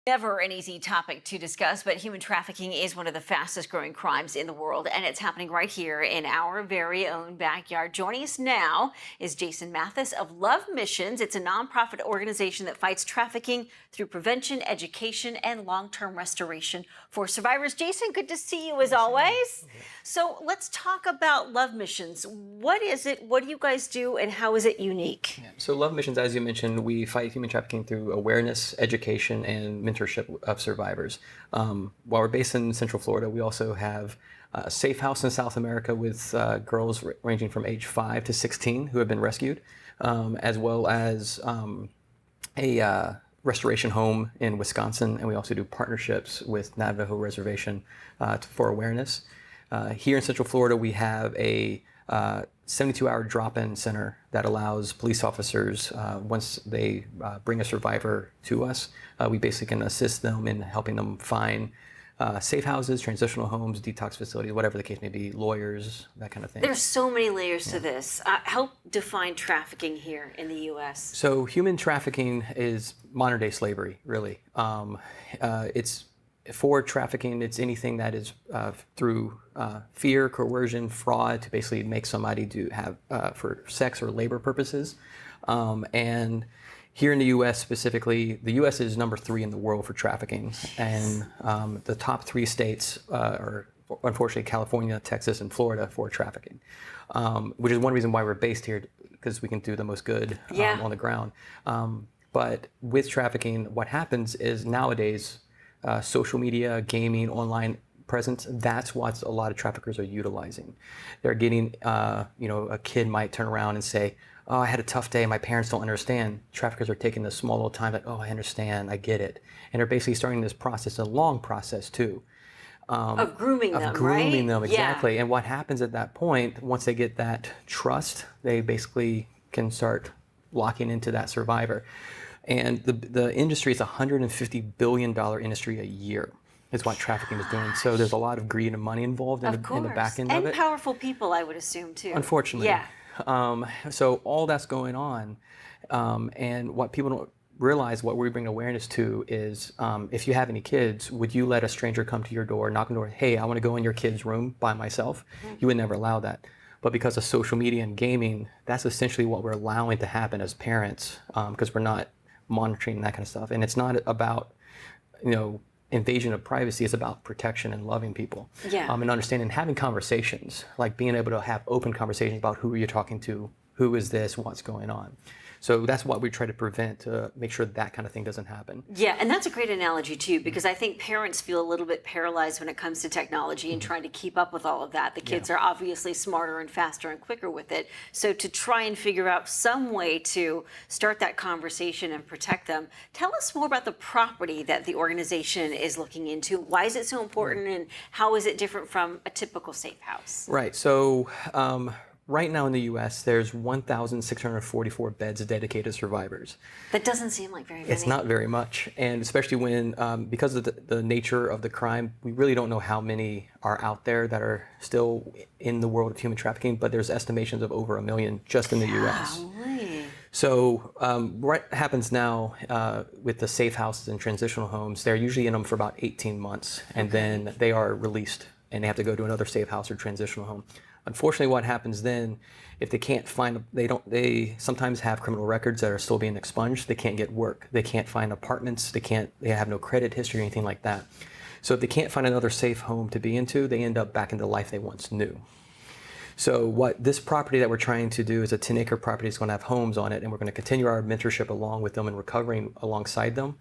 Never an easy topic to discuss, but human trafficking is one of the fastest growing crimes in the world, and it's happening right here in our very own backyard. Joining us now is Jason Mathis of Love Missions. It's a nonprofit organization that fights trafficking through prevention, education, and long-term restoration for survivors. Jason, good to see you as always. So let's talk about Love Missions. What is it? What do you guys do, and how is it unique? Yeah. So Love Missions, as you mentioned, we fight human trafficking through awareness, education, and mentorship of survivors. While we're based in Central Florida, we also have a safe house in South America with girls ranging from age 5 to 16 who have been rescued, as well as a restoration home in Wisconsin, and we also do partnerships with Navajo Reservation for awareness. Here in Central Florida, we have a 72-hour drop-in center that allows police officers, once they bring a survivor to us, we basically can assist them in helping them find safe houses, transitional homes, detox facilities, whatever the case may be, lawyers, that kind of thing. There's so many layers to this. Help define trafficking here in the U.S. So human trafficking is modern-day slavery, really. It's for trafficking, it's anything that is through fear, coercion, fraud to basically make somebody do have for sex or labor purposes. And here in the U.S. specifically, the U.S. is number 3 in the world for trafficking, and the top 3 states are unfortunately California, Texas, and Florida for trafficking, which is one reason why we're based here, because we can do the most good on the ground. But with trafficking, what happens is nowadays, social media, gaming, online presence, that's what a lot of traffickers are utilizing. They're getting, a kid might turn around and say, oh, I had a tough day, my parents don't understand. Traffickers are taking this small little time, like, oh, I understand, I get it. And they're basically starting this process, a long process too. Of grooming them, Of grooming them, exactly. Yeah. And what happens at that point, once they get that trust, they basically can start locking into that survivor. And the industry is a $150 billion industry a year is what trafficking is doing. So there's a lot of greed and money involved in the back end of it. And powerful people, I would assume, too. Unfortunately. Yeah. So all that's going on. And what people don't realize, what we bring awareness to is, if you have any kids, would you let a stranger come to your door, knock on the door, hey, I want to go in your kid's room by myself? Mm-hmm. You would never allow that. But because of social media and gaming, that's essentially what we're allowing to happen as parents, because we're not monitoring that kind of stuff. And it's not about, invasion of privacy. It's about protection and loving people. Yeah. And understanding, having conversations, like being able to have open conversations about who you're talking to, who is this, what's going on. So that's what we try to prevent, to make sure that kind of thing doesn't happen. Yeah, and that's a great analogy too, because I think parents feel a little bit paralyzed when it comes to technology and trying to keep up with all of that. The kids are obviously smarter and faster and quicker with it. So to try and figure out some way to start that conversation and protect them, tell us more about the property that the organization is looking into. Why is it so important, and how is it different from a typical safe house? Right. So right now in the U.S., there's 1,644 beds dedicated to survivors. That doesn't seem like very many. It's not very much. And especially when, because of the nature of the crime, we really don't know how many are out there that are still in the world of human trafficking, but there's estimations of over 1 million just in the U.S. So what happens now with the safe houses and transitional homes, they're usually in them for about 18 months, and then they are released and they have to go to another safe house or transitional home. Unfortunately, what happens then, if they can't find, they sometimes have criminal records that are still being expunged. They can't get work. They can't find apartments. They have no credit history or anything like that. So if they can't find another safe home to be into, they end up back into the life they once knew. So what this property that we're trying to do is a 10-acre property. It's going to have homes on it, and we're going to continue our mentorship along with them and recovering alongside them,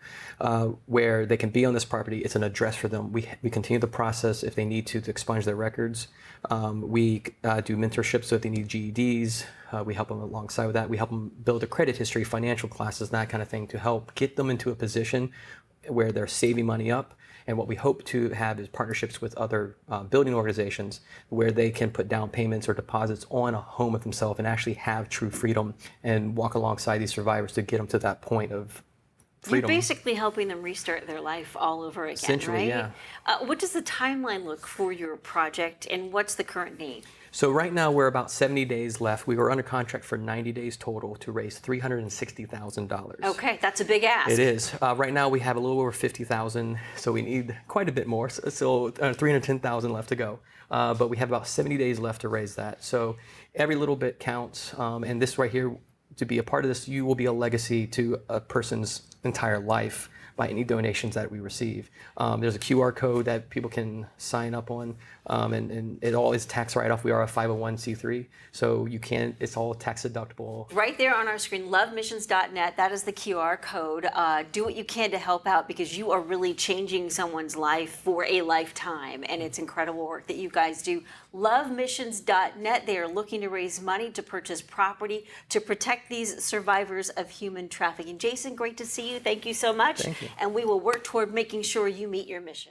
where they can be on this property. It's an address for them. We continue the process if they need to expunge their records. We do mentorship, so if they need GEDs, we help them alongside with that. We help them build a credit history, financial classes, that kind of thing, to help get them into a position where they're saving money up. And what we hope to have is partnerships with other building organizations where they can put down payments or deposits on a home of themselves and actually have true freedom and walk alongside these survivors to get them to that point of freedom. You're basically helping them restart their life all over again, Essentially, right? yeah. What does the timeline look for your project, and what's the current need? So right now we're about 70 days left. We were under contract for 90 days total to raise $360,000. Okay, that's a big ask. It is. Right now we have a little over 50,000, so we need quite a bit more. So 310,000 left to go. But we have about 70 days left to raise that. So every little bit counts. And this right here, to be a part of this, you will be a legacy to a person's entire life by any donations that we receive. There's a QR code that people can sign up on, and it all is tax write-off. We are a 501c3, so it's all tax deductible. Right there on our screen, lovemissions.net, that is the QR code. Do what you can to help out, because you are really changing someone's life for a lifetime, and it's incredible work that you guys do. Lovemissions.net, they are looking to raise money to purchase property to protect these survivors of human trafficking. Jason, great to see you. Thank you so much. Thank you. And we will work toward making sure you meet your mission.